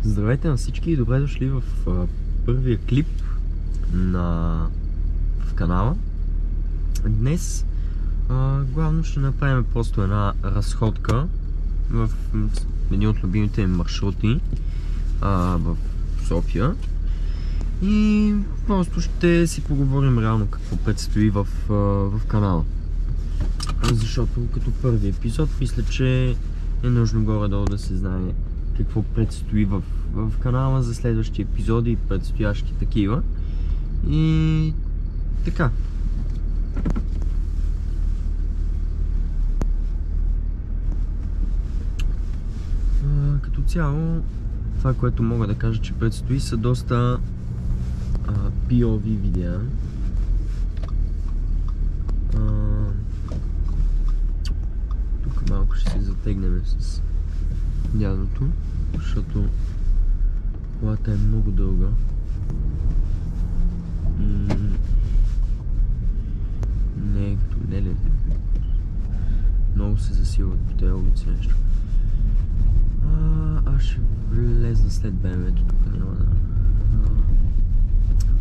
Здравейте на всички и добре дошли в първия клип в канала. Днес главно ще направим просто една разходка в един от любимите ми маршрути в София. И просто ще си поговорим реално какво предстои в канала. Защото като първи епизод мисля, че е нужно горе-долу да се знае какво предстои в канала за следващи епизоди и предстоящи такива. И така. Като цяло, това, което мога да кажа, че предстои, са доста POV видеа. Тук малко ще се затегнем с дядото, защото колата е много дълга и не е като лелете. Много се засилват по тези улици нещо. Аз ще влезна след БМВ-то, тук няма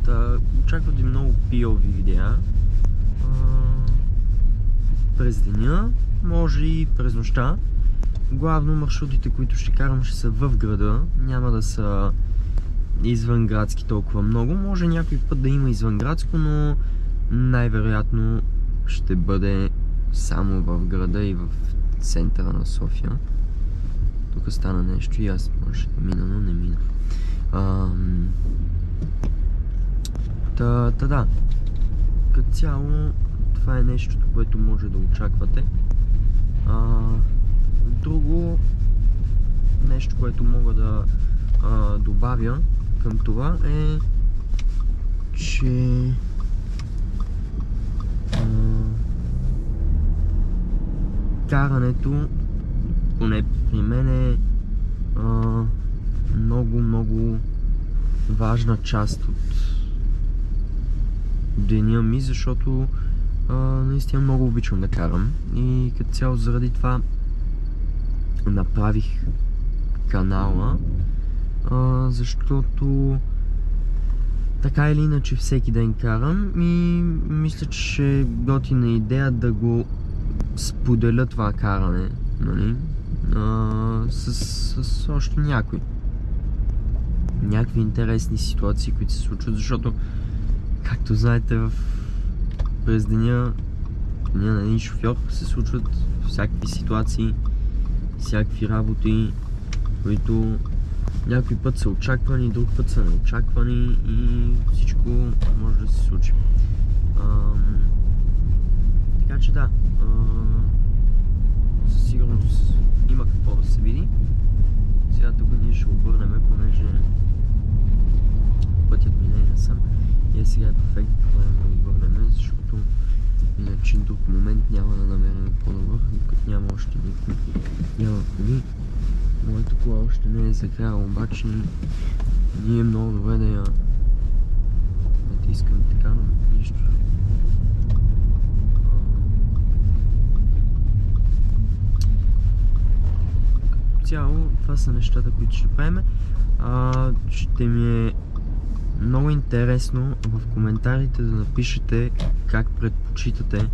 да... Очаквате много POV видеа през деня, може и през нощта. Главно маршрутите, които ще карам, ще са в града, няма да са извън градски толкова много. Може някой път да има извън градско, но най-вероятно ще бъде само в града и в центъра на София. Тук стана нещо и аз може да мина, но не мина. Да. Като цяло, това е нещото, което може да очаквате. Друго нещо, което мога да добавя към това е, че карането, поне при мен, е много важна част от деня ми, защото наистина много обичам да карам и като цяло заради това направих канала, защото така или иначе всеки ден карам и мисля, че ще е готина идея да го споделя това каране, нали? С още някакви интересни ситуации, които се случват, защото както знаете, през деня на един шофьор се случват всякакви ситуации, всякакви работи, които някой път са очаквани, друг път са неочаквани и всичко може да се случи. Така че да, със сигурност има какво да се види. Сега тук ние ще обърнем, понеже пътят ми не е насам. И сега е перфектно време да обърнем, защото иначе друг момент няма да намерим по-добър, докато няма още никой. Няма коли. Моята кола още не е закряла, обаче ние е много добре да я натискаме така, но нищо. Като цяло, това са нещата, които ще правим. Ще ми е много интересно в коментарите да напишете как предпочитате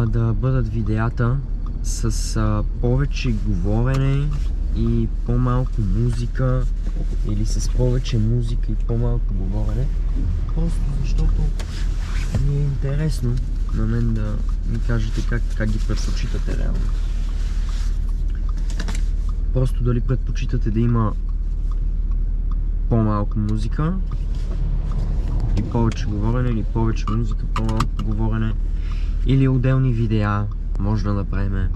да бъдат видеята с повече говорене и по-малко музика, или с повече музика и по-малко говорене. Просто защото ми е интересно на мен да ми кажете как ги предпочитате реално. Просто дали предпочитате да има по-малко музика и повече говорене, или повече музика, по-малко говорене, или отделни видеа. Може да направим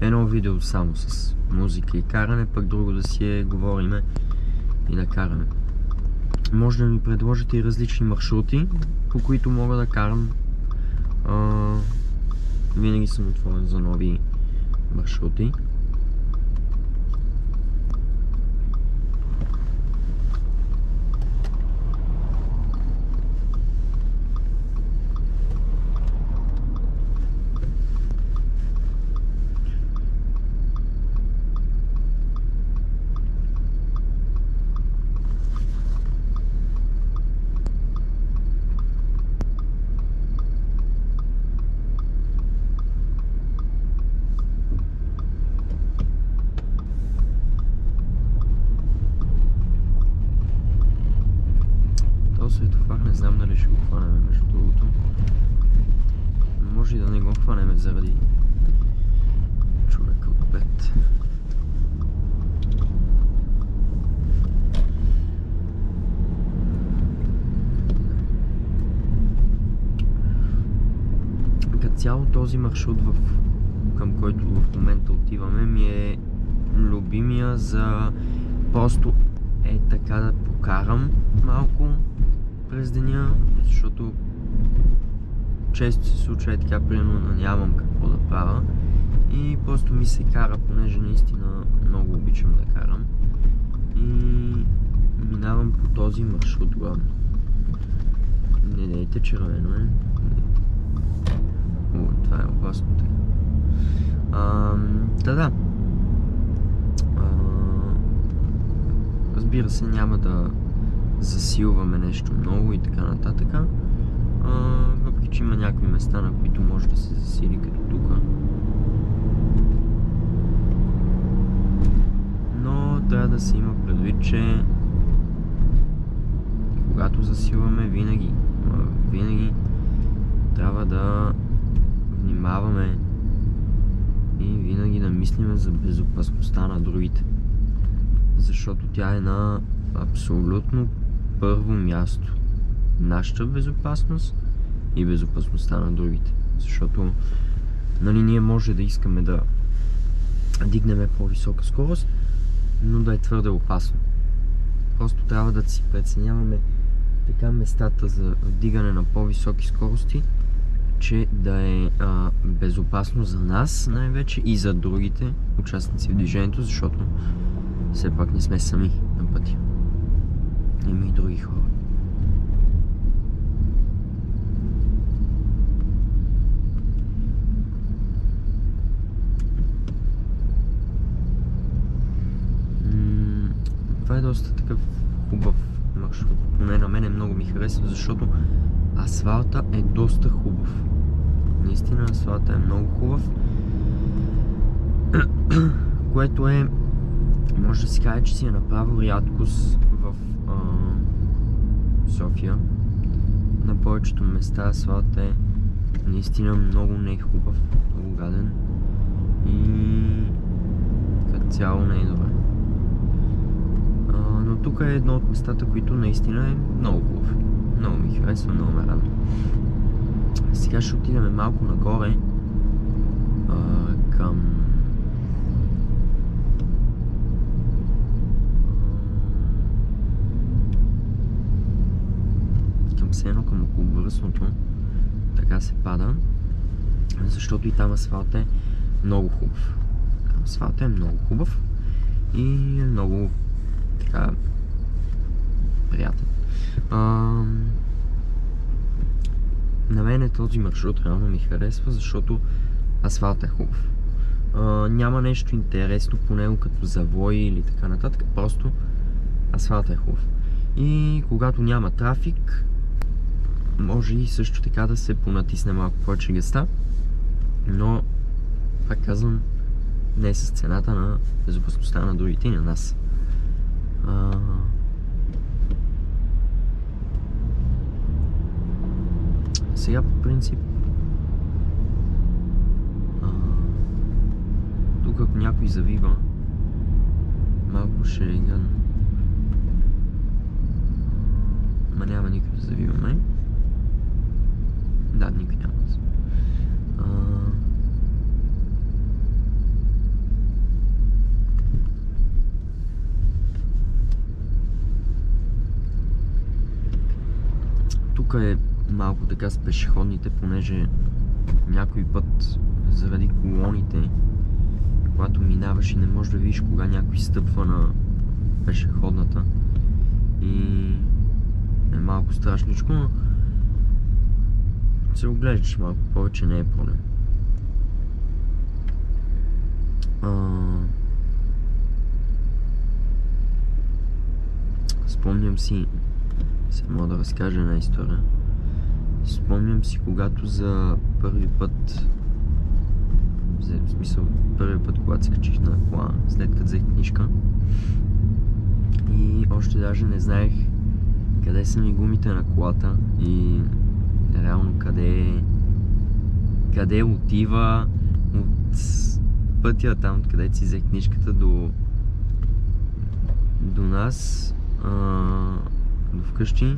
едно видео само с музика и каране, пък друго да си говориме и да караме. Може да ми предложите и различни маршрути, по които мога да карам. Винаги съм отворен за нови маршрути. дали ще го хванем между другото. Може и да не го хванем заради човека отпред. Като цяло този маршрут, към който в момента отиваме, ми е любимия за просто така да покарам малко през деня, защото често се случва така, примерно нямам какво да правя и просто ми се кара, понеже наистина много обичам да карам и минавам по този маршрут главно. Не дейте, червено е. Това е опасно така. Да. Разбира се, няма да засилваме нещо много и така нататък. Въпреки че има някои места, на които може да се засили, като тук. Но трябва да се има предвид, че когато засилваме, винаги трябва да внимаваме и винаги да мислим за безопасността на другите. Защото тя е на абсолютно първо място. Нашата безопасност и безопасността на другите. Защото ние може да искаме да дигнем по-висока скорост, но да е твърде опасно. Просто трябва да си преценяваме така местата за вдигане на по-високи скорости, че да е безопасно за нас най-вече и за другите участници в движението, защото все пак не сме сами на пътя. Има и други хора. Това е доста такъв хубав маршрут. Поне на мене много ми харесва, защото асфалта е доста хубав. Наистина асфалта е много хубав. Което е, може да се каже, че си е направил рядкост в София. На повечето места асфалта е наистина много не хубав, много гаден и като цяло не е добре. Но тук е едно от местата, които наистина е много хубав. Много ми харесва, много ме радва. Сега ще отидем малко нагоре към сено, към околовръстното. Така се пада, защото и там асфалт е много хубав. Там асфалт е много хубав и е много така приятен. На мен този маршрут реално ми харесва, защото асфалт е хубав. Няма нещо интересно по него като завои или така нататък, просто асфалт е хубав. И когато няма трафик, може и също така да се понатисне малко повече гъста, но пак казвам, не е с цената на безопасността на другите и на нас. Сега по принцип тук ако някой завива, малко ще е гадно. Ма няма никой да завива, май. Да, никой няма да завива. Тук е малко така с пешеходните, понеже някой път заради колоните, когато минаваш и не можеш да видиш кога някой стъпва на пешеходната и е малко страшничко, но се оглеждаш малко повече, не е проблем. Спомням си, сега мога да разкажа една история. Спомням си, когато за първи път, в смисъл, първи път, когато се качих на кола, след като взех книжка, и още даже не знаех къде са ми гумите на колата и реално къде отива от пътя там, където си взе книжката до нас, до вкъщи.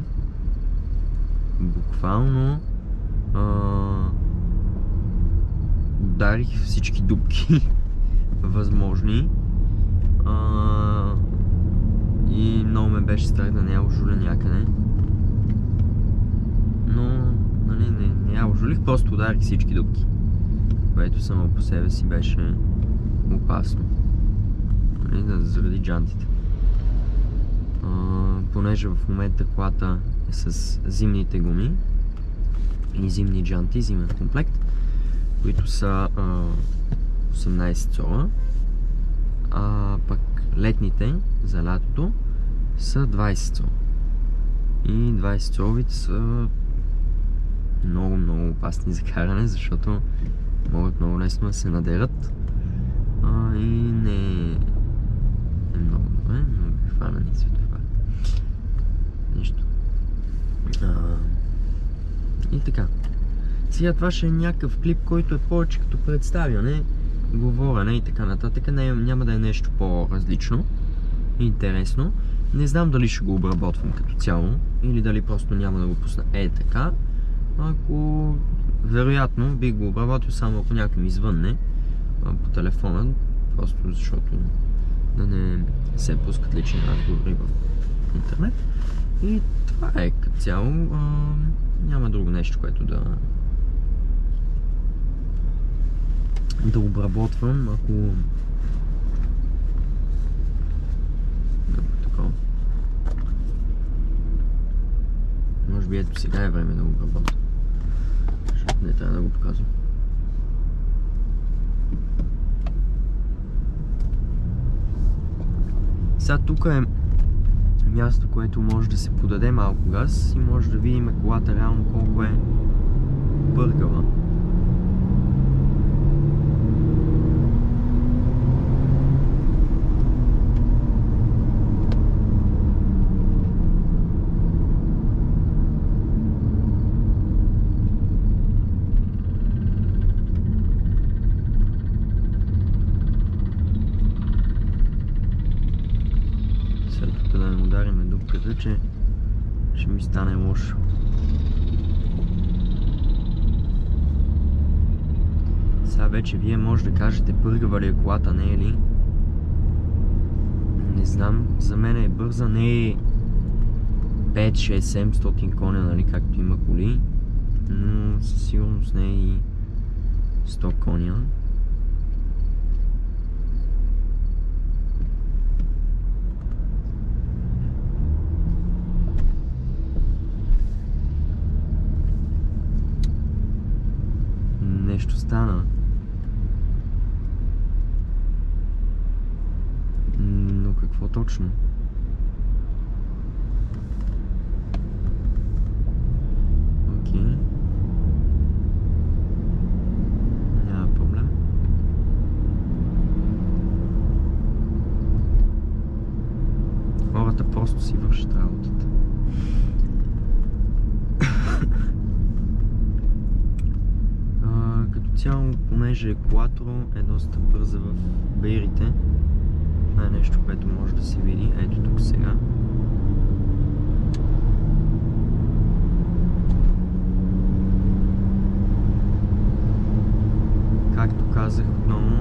Буквално ударих всички дупки възможни и много ме беше страх да не я ожуля някъде. Но не я ожулих, просто ударих всички дупки, което само по себе си беше опасно, заради джантите. Понеже в момента колата е с зимните гуми и зимни джанти, зимен комплект, които са 18 цола, а пък летните за лятото са 20 цола. И 20 цоловите са много опасни за каране, защото могат много лесно да се надерат и не е много добре, но бе хванани светофари. Нищо. И така. Сега това ще е някакъв клип, който е повече като представяне, говорене и така нататък. Няма да е нещо по-различно и интересно. Не знам дали ще го обработвам като цяло или дали просто няма да го пусна така. Ако вероятно бих го обработил само ако някой ми звънне по телефона, просто защото да не се пускат лични разговори в интернет. И това е като цяло. Няма друго нещо, което да обработвам, ако такова. Може би ето сега е време да го обработвам, защото не трябва да го показвам. Сега тук е място, което може да се подаде малко газ и може да видим колата реално колко е бъргава. Че ще ми стане лошо. Сега вече вие може да кажете бъргава ли е колата, не е ли? Не знам, за мен е бърза, не е 5, 6, 700 коня, нали, както има коли, но със сигурност не е и 100 коня. Нещо стана. Но какво точно? Окей. Няма проблем. Хората просто си вършат работата. Цяло, понеже екватор е доста бърза в бейрите. Това е нещо, което може да се види. Ето тук сега. Както казах отново,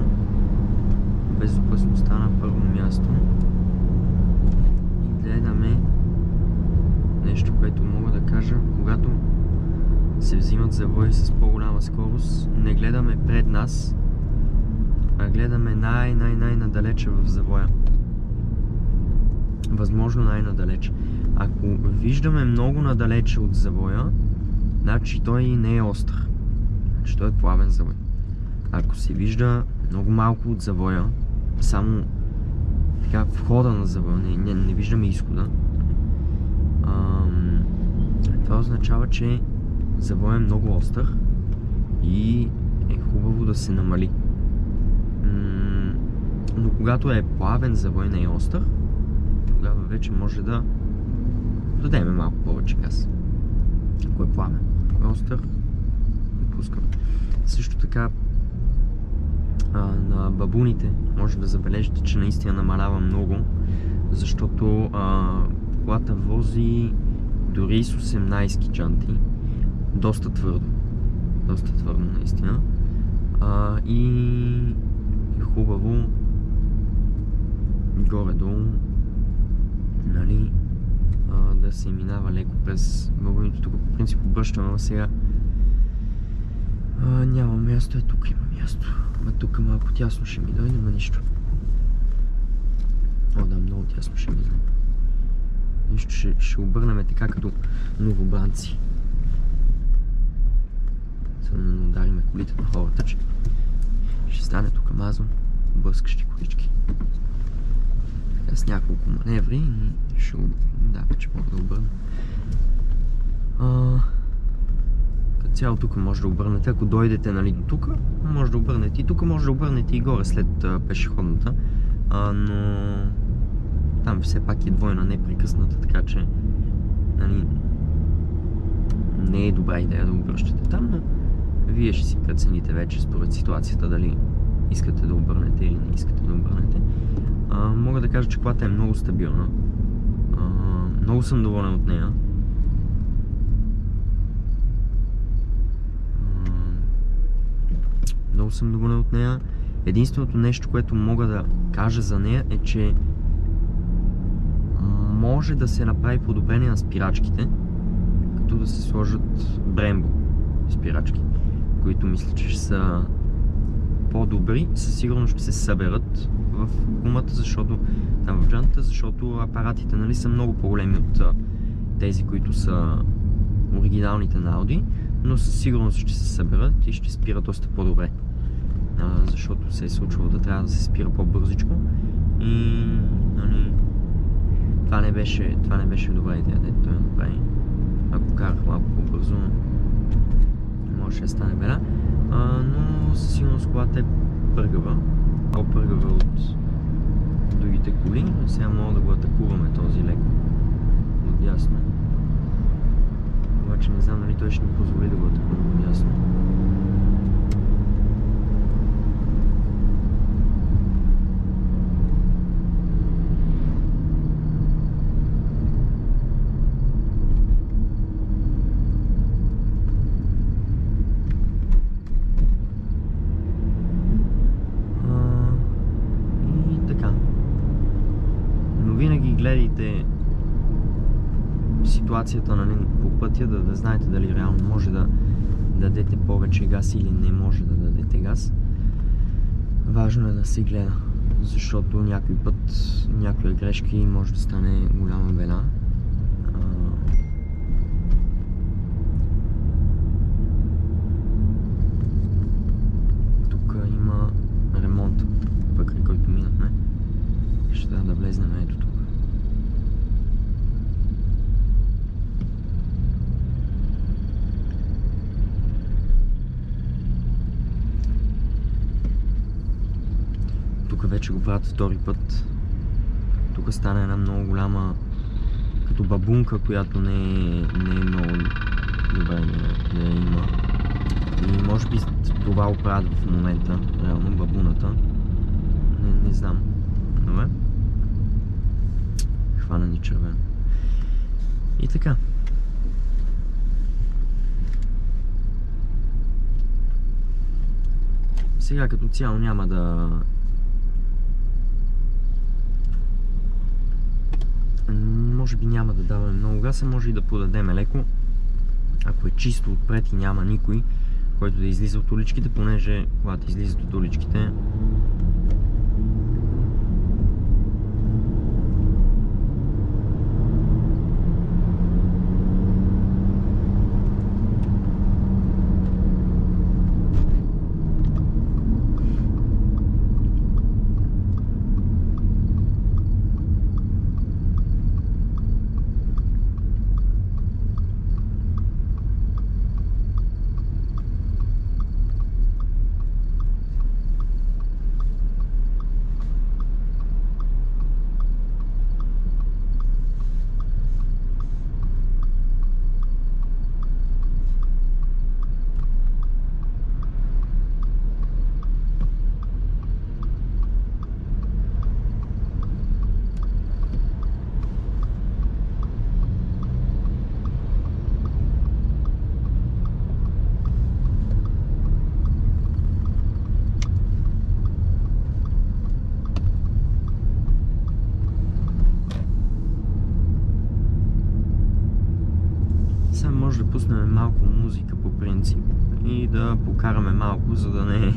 безопасността на първо място. И гледаме нещо, което мога да кажа, когато се взимат завои с по-голяма скорост, не гледаме пред нас, а гледаме най-надалече в завоя. Възможно най-надалече. Ако виждаме много надалече от завоя, значи той не е остър. Значи той е плавен завой. Ако се вижда много малко от завоя, само така входа на завоя, не виждаме изхода, това означава, че завой е много остър и е хубаво да се намали. Но когато е плавен завой, не е остър, тогава вече може да дадеме малко повече газ. Ако е пламен, ако е остър, пускам. Също така на бабуните може да забележите, че наистина намалява много, защото колата вози дори с 18 чанти. Доста твърдо наистина. И хубаво горе-долу, нали, да се минава леко през бабуните. Тук по принцип обръщаме, но сега няма място, тук има място. Тук малко тясно ще ми дойде, но нищо. Да, много тясно ще ми дойде. Нищо, ще обърнем така като новобранци. Само да удариме колите на хората, че ще стане тук мазон, блъскащи колички. Така с няколко маневри и ще вече мога да обърна. Като цяло тук може да обърнете, ако дойдете, нали, до тук, може да обърнете и тук, може да обърнете и горе след пешеходната, но там все пак е двойна непрекъсната, така че, нали, не е добра идея да обръщате там, но вие ще си прецените вече според ситуацията дали искате да обърнете или не искате да обърнете. Мога да кажа, че колата е много стабилна. Много съм доволен от нея. Много съм доволен от нея. Единственото нещо, което мога да кажа за нея е, че може да се направи подобрение на спирачките, като да се сложат Brembo спирачки, които мисля, че ще са по-добри. Със сигурност ще се съберат в гумата, защото там в джантата, защото апаратите, нали, са много по-големи от тези, които са оригиналните на Audi, но със сигурност ще се съберат и ще спират доста по-добре. Защото се е случвало да трябва да се спира по-бързичко и, нали, това не беше добра идея, дето той направи. Ако карах малко по-бързо, може да стане беда, но със сигурност колата е пъргава, по-пъргава от другите коли, но сега мога да го атакуваме този леко отдясно. Обаче не знам дали той ще ни позволи да го атакуваме отдясно. Гледайте ситуацията, нали, по пътя, да знаете дали реално може да дадете повече газ или не може да дадете газ. Важно е да се гледа, защото някой път някоя грешки може да стане голяма беда. Тук има ремонт, покрай който минахме. Ще трябва да влезнем ето тук. Тук вече го правят втори път. Тук стана една много голяма, като бабунка, която не е много добре да я има. И може би това оправят в момента, реално бабуната. Не знам. Добре? Хвана ни червено. И така. Сега като цяло няма да... Може би няма да даваме много газ, може и да подадем леко. Ако е чисто отпред и няма никой, който да излиза от уличките, понеже когато излизат от уличките, може да пуснем малко музика по принцип и да покараме малко, за да не е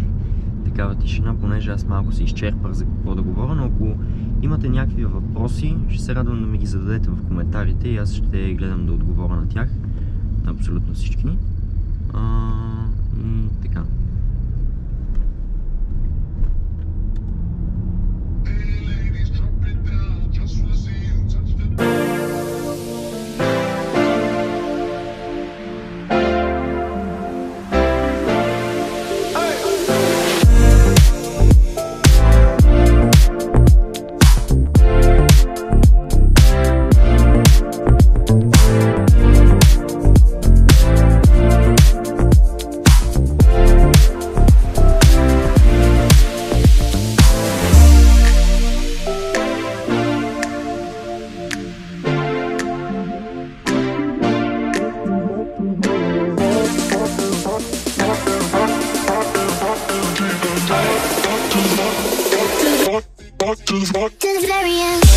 такава тишина, понеже аз малко се изчерпах за какво да говоря, но ако имате някакви въпроси, ще се радвам да ми ги зададете в коментарите и аз ще гледам да отговоря на тях, на абсолютно всички. И така. To the very end.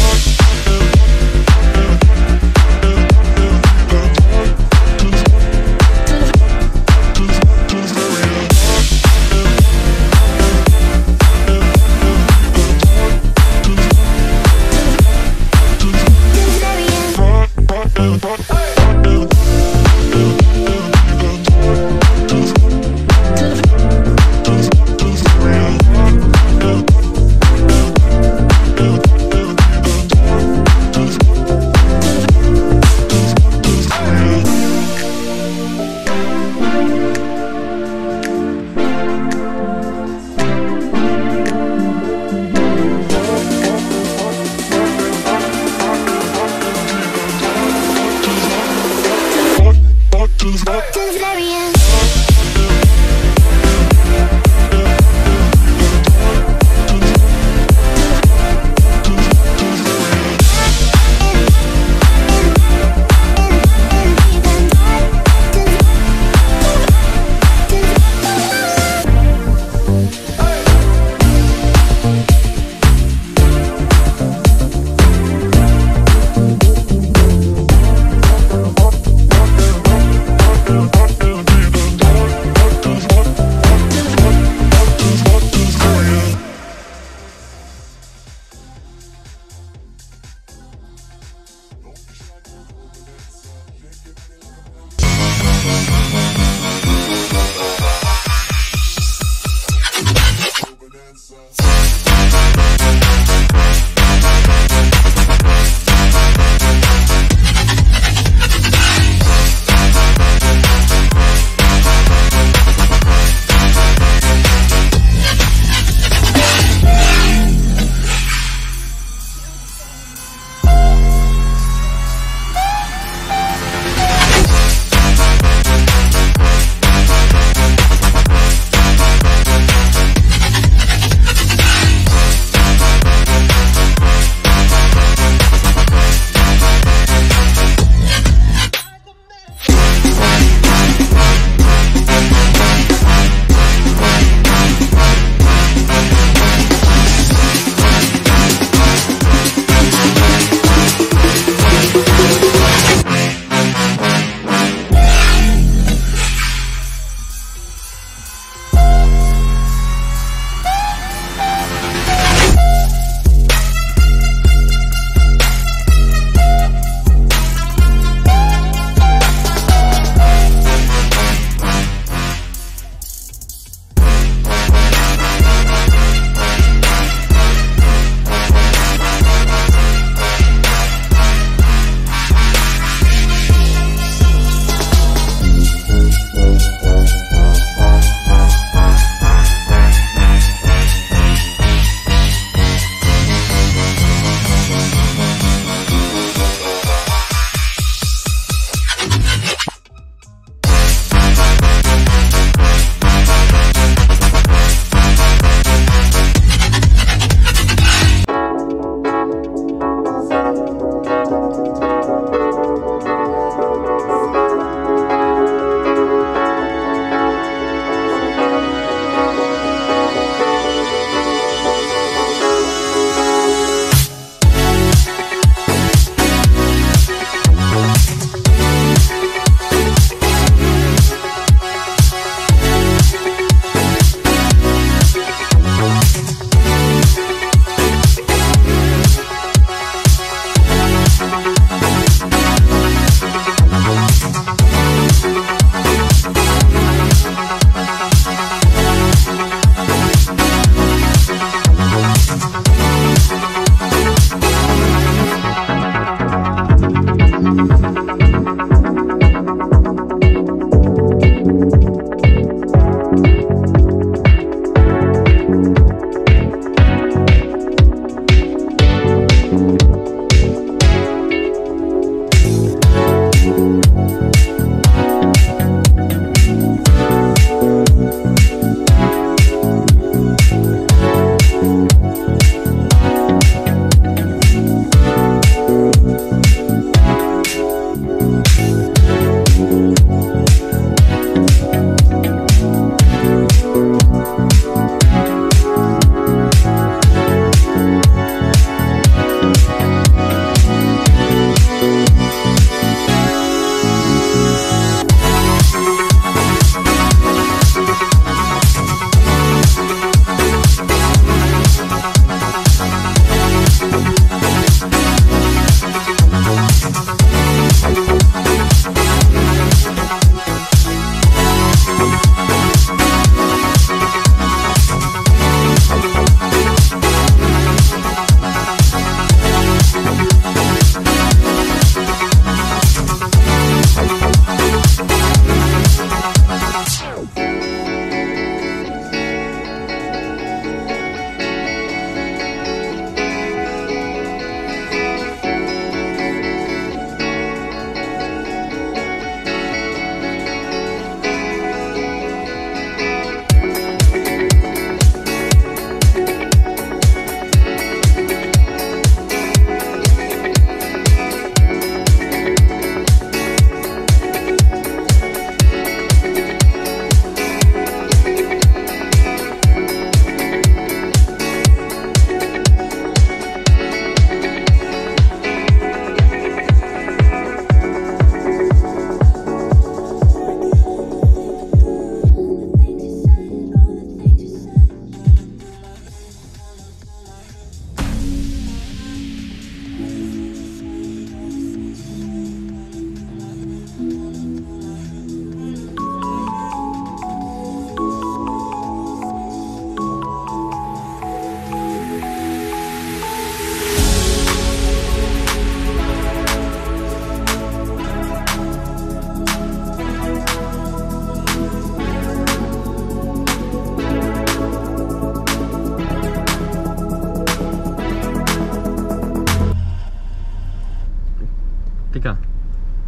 Така,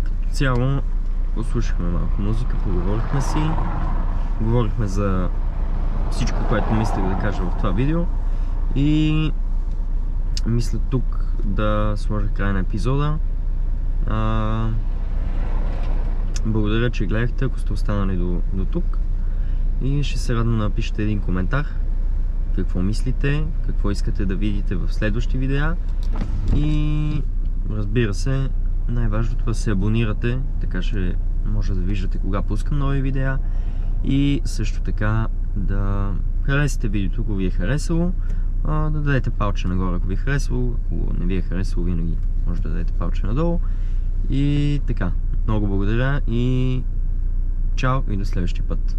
като цяло послушахме малко музика, поговорихме си, говорихме за всичко, което мислех да кажа в това видео и мисля тук да сложа край на епизода. Благодаря, че гледахте, ако сте останали до тук, и ще се радвам да напишете един коментар какво мислите, какво искате да видите в следващи видеа и разбира се, най-важното е да се абонирате, така ще може да виждате кога пускам нови видеа и също така да харесате видеото, ако ви е харесало, да дадете палче нагоре, ако ви е харесало, ако не ви е харесало, винаги може да дадете палче надолу. И така, много благодаря и чао и до следващия път.